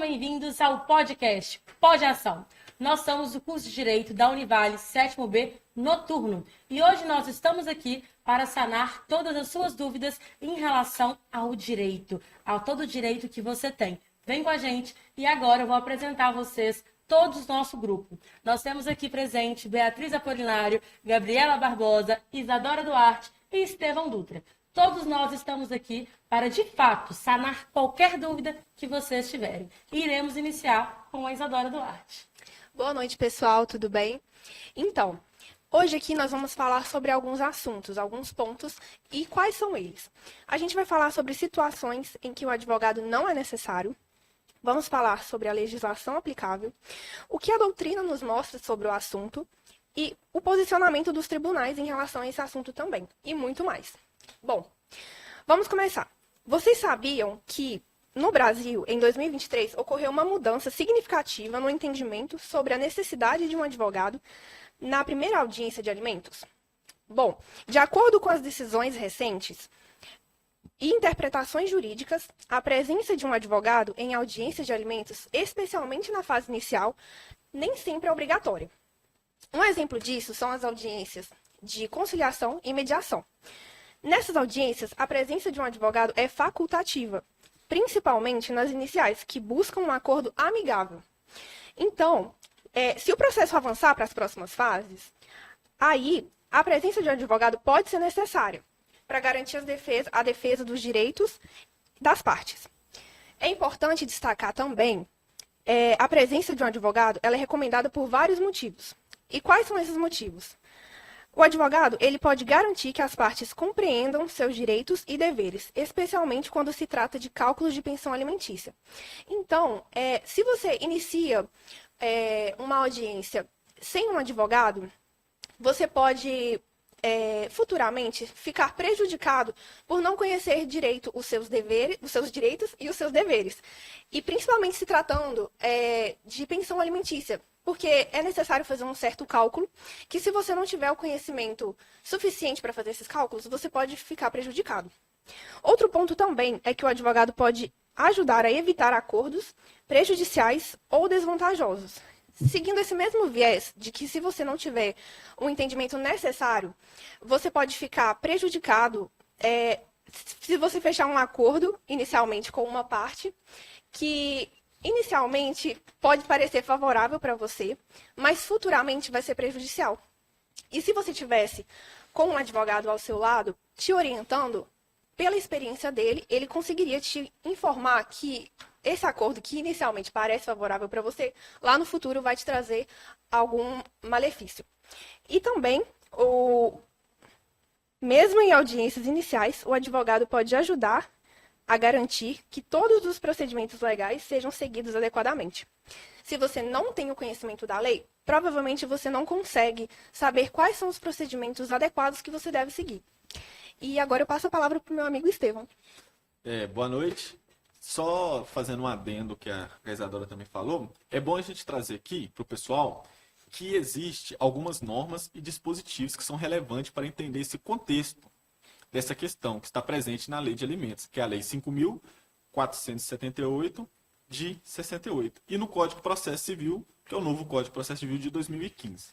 bem-vindos ao podcast Pode Ação. Nós somos o curso de Direito da Univale 7º B Noturno e hoje nós estamos aqui para sanar todas as suas dúvidas em relação ao direito, a todo o direito que você tem. Vem com a gente e agora eu vou apresentar a vocês todos do nosso grupo. Nós temos aqui presente Beatriz Apolinário, Gabriela Barbosa, Isadora Duarte e Estevão Dutra. Todos nós estamos aqui para, de fato, sanar qualquer dúvida que vocês tiverem. E iremos iniciar com a Isadora Duarte. Boa noite, pessoal, tudo bem? Então, hoje aqui nós vamos falar sobre alguns assuntos, alguns pontos e quais são eles. A gente vai falar sobre situações em que o advogado não é necessário. Vamos falar sobre a legislação aplicável, o que a doutrina nos mostra sobre o assunto e o posicionamento dos tribunais em relação a esse assunto também, e muito mais. Bom, vamos começar. Vocês sabiam que no Brasil, em 2023, ocorreu uma mudança significativa no entendimento sobre a necessidade de um advogado na primeira audiência de alimentos? Bom, de acordo com as decisões recentes e interpretações jurídicas, a presença de um advogado em audiência de alimentos, especialmente na fase inicial, nem sempre é obrigatória. Um exemplo disso são as audiências de conciliação e mediação. Nessas audiências, a presença de um advogado é facultativa, principalmente nas iniciais, que buscam um acordo amigável. Então, se o processo avançar para as próximas fases, aí a presença de um advogado pode ser necessária para garantir a defesa dos direitos das partes. É importante destacar também a presença de um advogado, ela é recomendada por vários motivos. E quais são esses motivos? O advogado, ele pode garantir que as partes compreendam seus direitos e deveres, especialmente quando se trata de cálculos de pensão alimentícia. Então, se você inicia uma audiência sem um advogado, você pode futuramente ficar prejudicado por não conhecer direito os seus direitos e os seus deveres. E principalmente se tratando de pensão alimentícia, porque é necessário fazer um certo cálculo, que se você não tiver o conhecimento suficiente para fazer esses cálculos, você pode ficar prejudicado. Outro ponto também é que o advogado pode ajudar a evitar acordos prejudiciais ou desvantajosos. Seguindo esse mesmo viés de que se você não tiver o entendimento necessário, você pode ficar prejudicado se você fechar um acordo inicialmente com uma parte que inicialmente pode parecer favorável para você, mas futuramente vai ser prejudicial. E se você tivesse com um advogado ao seu lado, te orientando, pela experiência dele, ele conseguiria te informar que esse acordo que inicialmente parece favorável para você, lá no futuro vai te trazer algum malefício. E também, mesmo em audiências iniciais, o advogado pode ajudar a garantir que todos os procedimentos legais sejam seguidos adequadamente. Se você não tem o conhecimento da lei, provavelmente você não consegue saber quais são os procedimentos adequados que você deve seguir. E agora eu passo a palavra para o meu amigo Estevão. Boa noite. Só fazendo um adendo que a Isadora também falou, é bom a gente trazer aqui para o pessoal que existe algumas normas e dispositivos que são relevantes para entender esse contexto dessa questão que está presente na Lei de Alimentos, que é a Lei 5.478 de 68, e no Código de Processo Civil, que é o novo Código de Processo Civil de 2015.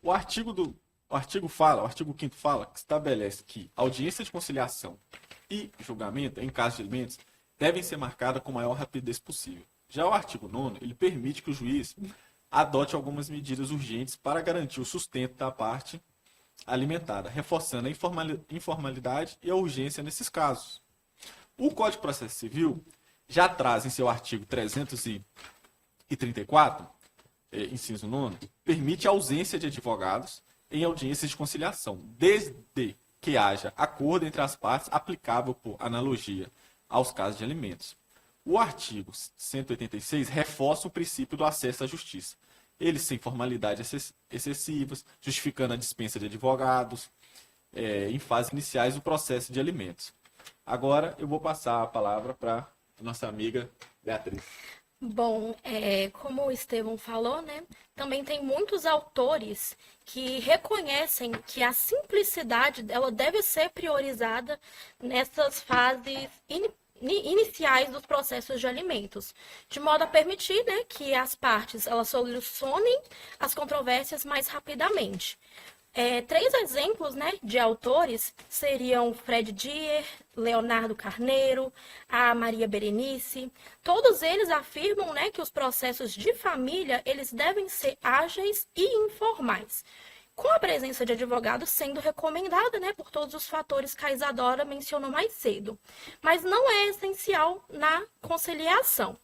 O artigo 5º fala que estabelece que a audiência de conciliação e julgamento, em caso de alimentos, devem ser marcadas com a maior rapidez possível. Já o artigo 9º, ele permite que o juiz adote algumas medidas urgentes para garantir o sustento da parte alimentada, reforçando a informalidade e a urgência nesses casos. O Código de Processo Civil já traz em seu artigo 334, inciso 9, permite a ausência de advogados em audiências de conciliação, desde que haja acordo entre as partes aplicável por analogia aos casos de alimentos. O artigo 186 reforça o princípio do acesso à justiça, eles sem formalidades excessivas, justificando a dispensa de advogados em fases iniciais do processo de alimentos. Agora eu vou passar a palavra para a nossa amiga Beatriz. Bom, como o Estevão falou, né, também tem muitos autores que reconhecem que a simplicidade ela deve ser priorizada nessas fases iniciais dos processos de alimentos, de modo a permitir, né, que as partes elas solucionem as controvérsias mais rapidamente. Três exemplos, né, de autores seriam Fred Dier, Leonardo Carneiro, a Maria Berenice. Todos eles afirmam, né, que os processos de família eles devem ser ágeis e informais, com a presença de advogados sendo recomendada, né, por todos os fatores que a Isadora mencionou mais cedo, mas não é essencial na conciliação.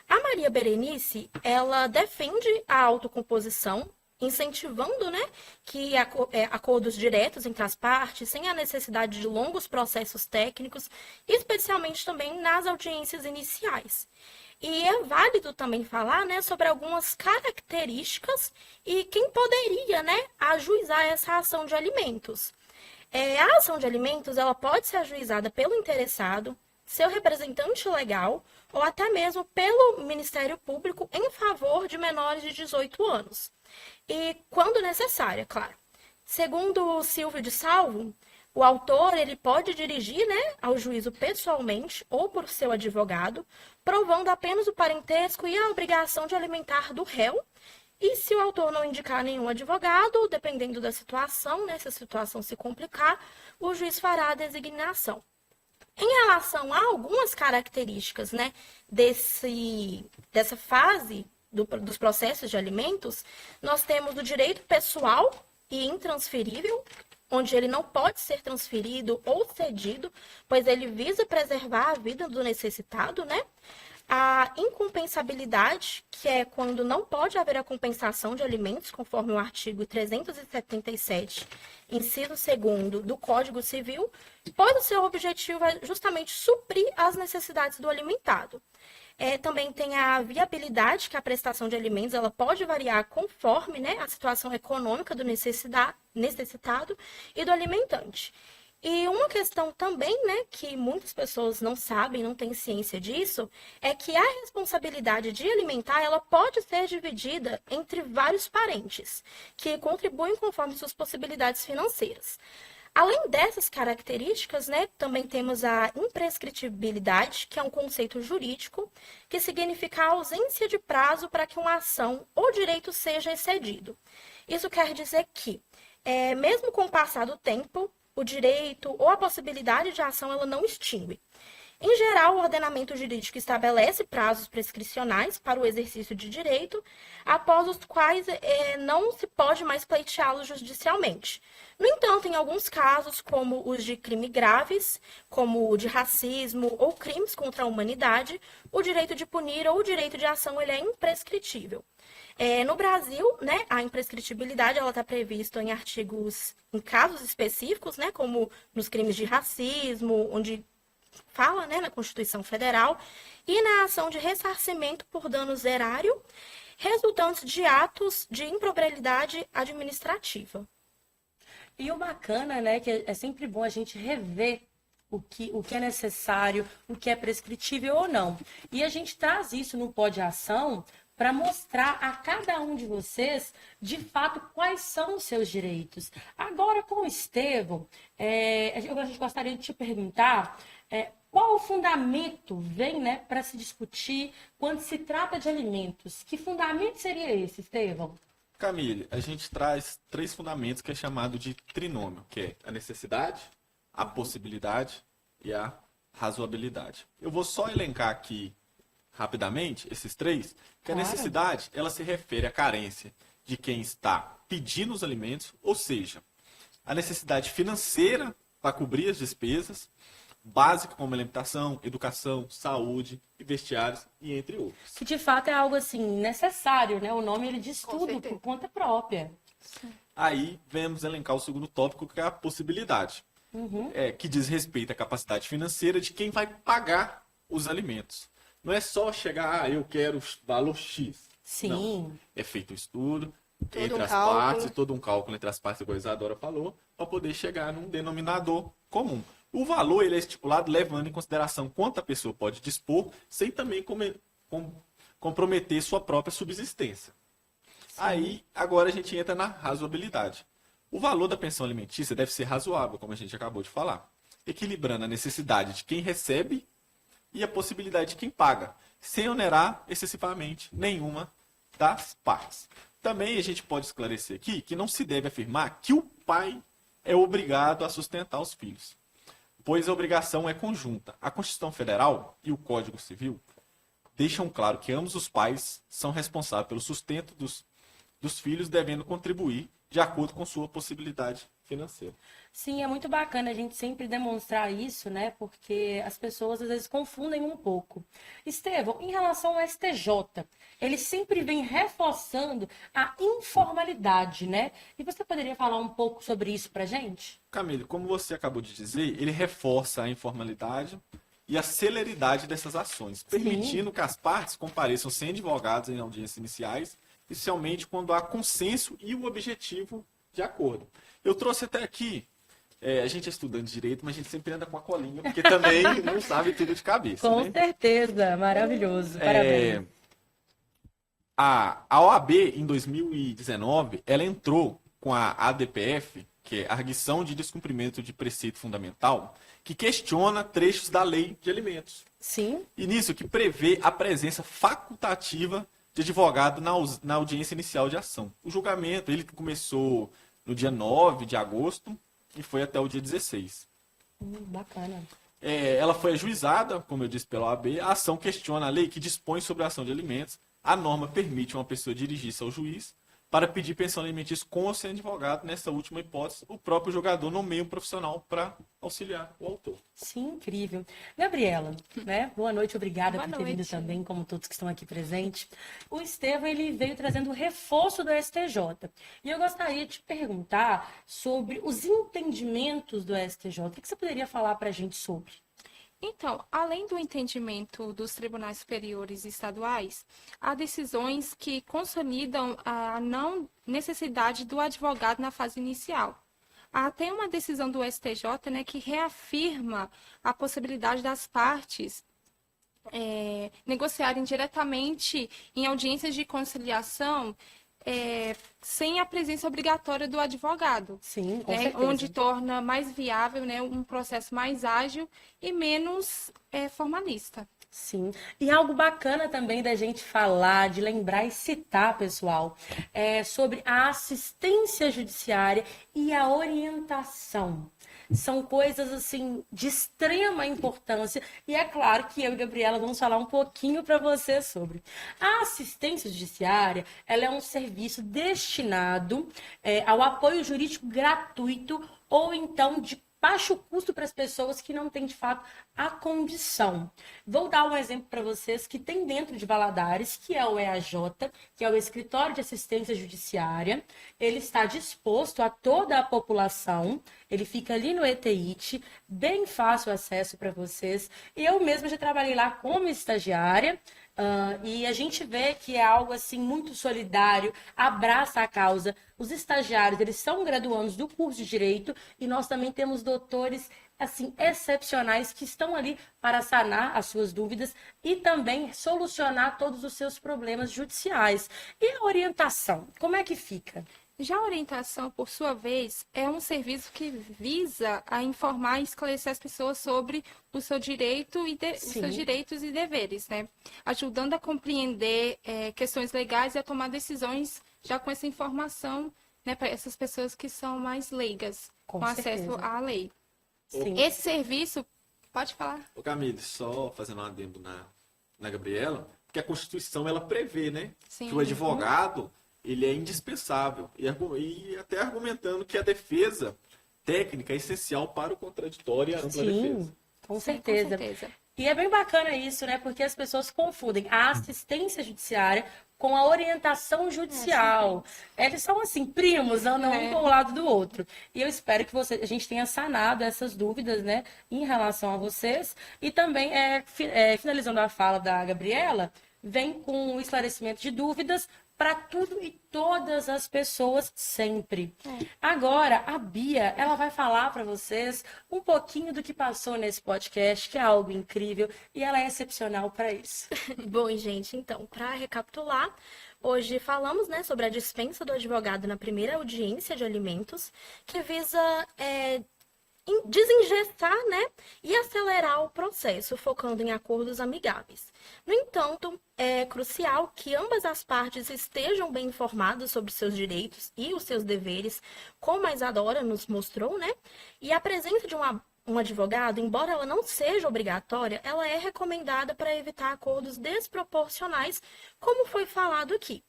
A Maria Berenice, ela defende a autocomposição, incentivando, né, que acordos diretos entre as partes, sem a necessidade de longos processos técnicos, especialmente também nas audiências iniciais. E é válido também falar, né, sobre algumas características e quem poderia, né, ajuizar essa ação de alimentos. A ação de alimentos ela pode ser ajuizada pelo interessado, seu representante legal ou até mesmo pelo Ministério Público em favor de menores de 18 anos. E quando necessária, claro. Segundo Silvio de Salvo, o autor ele pode dirigir, né, ao juízo pessoalmente ou por seu advogado, provando apenas o parentesco e a obrigação de alimentar do réu. E se o autor não indicar nenhum advogado, dependendo da situação, né, se a situação se complicar, o juiz fará a designação. Em relação a algumas características, né, dessa fase dos processos de alimentos, nós temos o direito pessoal e intransferível, onde ele não pode ser transferido ou cedido, pois ele visa preservar a vida do necessitado, né? A incompensabilidade, que é quando não pode haver a compensação de alimentos, conforme o artigo 377, inciso 2º do Código Civil, pois o seu objetivo é justamente suprir as necessidades do alimentado. Também tem a viabilidade, que a prestação de alimentos ela pode variar conforme, né, a situação econômica do necessitado e do alimentante. E uma questão também, né, que muitas pessoas não sabem, não têm ciência disso, é que a responsabilidade de alimentar ela pode ser dividida entre vários parentes, que contribuem conforme suas possibilidades financeiras. Além dessas características, né, também temos a imprescritibilidade, que é um conceito jurídico que significa a ausência de prazo para que uma ação ou direito seja excedido. Isso quer dizer que, mesmo com o passar do tempo, o direito ou a possibilidade de ação ela não extingue. Em geral, o ordenamento jurídico estabelece prazos prescricionais para o exercício de direito, após os quais não se pode mais pleiteá-los judicialmente. No entanto, em alguns casos, como os de crime graves, como o de racismo ou crimes contra a humanidade, o direito de punir ou o direito de ação ele é imprescritível. No Brasil, né, a imprescritibilidade está prevista em casos específicos, né, como nos crimes de racismo, onde fala, né, na Constituição Federal, e na ação de ressarcimento por dano erário, resultantes de atos de improbidade administrativa. E o bacana, né, que é sempre bom a gente rever o que é necessário, o que é prescritível ou não. E a gente traz isso no Pode Ação para mostrar a cada um de vocês, de fato, quais são os seus direitos. Agora, com o Estevão, a gente gostaria de te perguntar qual o fundamento vem, né, para se discutir quando se trata de alimentos. Que fundamento seria esse, Estevão? Camille, a gente traz 3 fundamentos que é chamado de trinômio, que é a necessidade, a possibilidade e a razoabilidade. Eu vou só elencar aqui rapidamente esses 3, que a necessidade ela se refere à carência de quem está pedindo os alimentos, ou seja, a necessidade financeira para cobrir as despesas básicas como alimentação, educação, saúde e vestiários e entre outros. Que de fato é algo assim necessário, né? O nome ele diz Com tudo certeza. por conta própria. Aí vamos elencar o segundo tópico, que é a possibilidade, que diz respeito à capacidade financeira de quem vai pagar os alimentos. Não é só chegar, eu quero valor X. Sim. Não. É feito um estudo entre um as cálculo. partes, todo um cálculo entre as partes, igual a Isadora falou, para poder chegar num denominador comum. O valor ele é estipulado levando em consideração quanto a pessoa pode dispor, sem também comprometer sua própria subsistência. Aí, agora a gente entra na razoabilidade. O valor da pensão alimentícia deve ser razoável, como a gente acabou de falar, equilibrando a necessidade de quem recebe e a possibilidade de quem paga, sem onerar excessivamente nenhuma das partes. Também a gente pode esclarecer aqui que não se deve afirmar que o pai é obrigado a sustentar os filhos, pois a obrigação é conjunta. A Constituição Federal e o Código Civil deixam claro que ambos os pais são responsáveis pelo sustento dos filhos, devendo contribuir de acordo com sua possibilidade financeira. Sim, é muito bacana a gente sempre demonstrar isso, né? Porque as pessoas às vezes confundem um pouco. Estevão, em relação ao STJ, ele sempre vem reforçando a informalidade, né? E você poderia falar um pouco sobre isso pra gente? Camille, como você acabou de dizer, ele reforça a informalidade e a celeridade dessas ações, permitindo que as partes compareçam sem advogados em audiências iniciais, especialmente quando há consenso e o objetivo de acordo. Eu trouxe até aqui, a gente é estudante de direito, mas a gente sempre anda com a colinha, porque também não sabe tudo de cabeça. Com né? certeza, maravilhoso, parabéns. A OAB, em 2019, ela entrou com a ADPF, que é a Arguição de Descumprimento de Preceito Fundamental, que questiona trechos da Lei de Alimentos. Sim, E nisso que prevê a presença facultativa de advogado na audiência inicial de ação. O julgamento, ele começou no dia 9 de agosto e foi até o dia 16. bacana. Ela foi ajuizada, como eu disse, pela OAB. A ação questiona a lei que dispõe sobre a ação de alimentos. A norma permite uma pessoa dirigir-se ao juiz para pedir pensão alimentícia com ou sem advogado. Nessa última hipótese, o próprio jogador nomeia um profissional para auxiliar o autor. Sim, incrível. Gabriela, né? Boa noite, obrigada Boa por ter vindo noite. também, como todos que estão aqui presentes. O Estevão, ele veio trazendo o reforço do STJ. E eu gostaria de perguntar sobre os entendimentos do STJ. O que você poderia falar para a gente sobre? Então, além do entendimento dos tribunais superiores e estaduais, há decisões que consolidam a não necessidade do advogado na fase inicial. Há até uma decisão do STJ, né, que reafirma a possibilidade das partes negociarem diretamente em audiências de conciliação sem a presença obrigatória do advogado. Sim, com Né, certeza. onde torna mais viável, né, um processo mais ágil e menos formalista. Sim. E algo bacana também da gente falar, de lembrar e citar, pessoal, sobre a assistência judiciária e a orientação. São coisas, assim, de extrema importância. E é claro que eu e Gabriela vamos falar um pouquinho para você sobre. A assistência judiciária, ela é um serviço destinado ao apoio jurídico gratuito ou então de baixo custo para as pessoas que não têm, de fato, a condição. Vou dar um exemplo para vocês que tem dentro de Valadares, que é o EAJ, que é o Escritório de Assistência Judiciária. Ele está disposto a toda a população. Ele fica ali no ETIT, bem fácil acesso para vocês. Eu mesma já trabalhei lá como estagiária. E a gente vê que é algo assim muito solidário, abraça a causa. Os estagiários, eles são graduandos do curso de Direito e nós também temos doutores assim excepcionais que estão ali para sanar as suas dúvidas e também solucionar todos os seus problemas judiciais. E a orientação, como é que fica? Já a orientação, por sua vez, é um serviço que visa a informar e esclarecer as pessoas sobre o seu direito e os Sim. seus direitos e deveres, né? Ajudando a compreender questões legais e a tomar decisões já com essa informação, né, para essas pessoas que são mais leigas, Com com acesso certeza. à lei. Sim. Esse serviço, pode falar? Ô Camille, só fazendo um adendo na Gabriela, porque a Constituição ela prevê, né, Sim. que o advogado ele é indispensável e até argumentando que a defesa técnica é essencial para o contraditório e a ampla defesa. Sim, com Sim, certeza. com certeza. E é bem bacana isso, né? Porque as pessoas confundem a assistência judiciária com a orientação judicial. Eles são assim, primos, andam um para o lado do outro. E eu espero que a gente tenha sanado essas dúvidas, né, em relação a vocês. E também, finalizando a fala da Gabriela, vem com o esclarecimento de dúvidas para tudo e todas as pessoas sempre. Agora, a Bia, ela vai falar para vocês um pouquinho do que passou nesse podcast, que é algo incrível, e ela é excepcional para isso. Bom, gente, então, para recapitular, hoje falamos, né, sobre a dispensa do advogado na primeira audiência de alimentos, que visa desengessar, né, e acelerar o processo, focando em acordos amigáveis. No entanto, é crucial que ambas as partes estejam bem informadas sobre seus direitos e os seus deveres, como a Isadora nos mostrou, né? E a presença de um advogado, embora ela não seja obrigatória, ela é recomendada para evitar acordos desproporcionais, como foi falado aqui.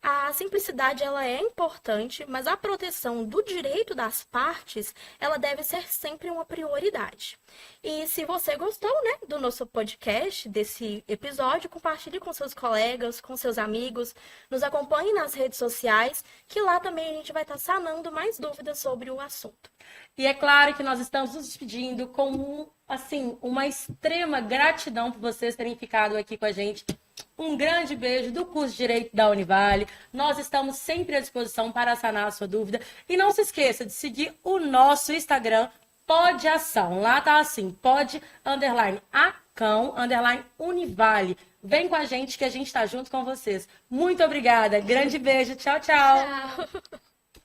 A simplicidade ela é importante, mas a proteção do direito das partes, ela deve ser sempre uma prioridade. E se você gostou, né, do nosso podcast, desse episódio, compartilhe com seus colegas, com seus amigos, nos acompanhe nas redes sociais, que lá também a gente vai estar sanando mais dúvidas sobre o assunto. E é claro que nós estamos nos despedindo com, uma extrema gratidão por vocês terem ficado aqui com a gente. Um grande beijo do curso de Direito da Univale. Nós estamos sempre à disposição para sanar a sua dúvida. E não se esqueça de seguir o nosso Instagram, Pode Ação. Lá tá assim, pode_acão_univale. Vem com a gente que a gente está junto com vocês. Muito obrigada. Grande beijo. Tchau, tchau. Tchau.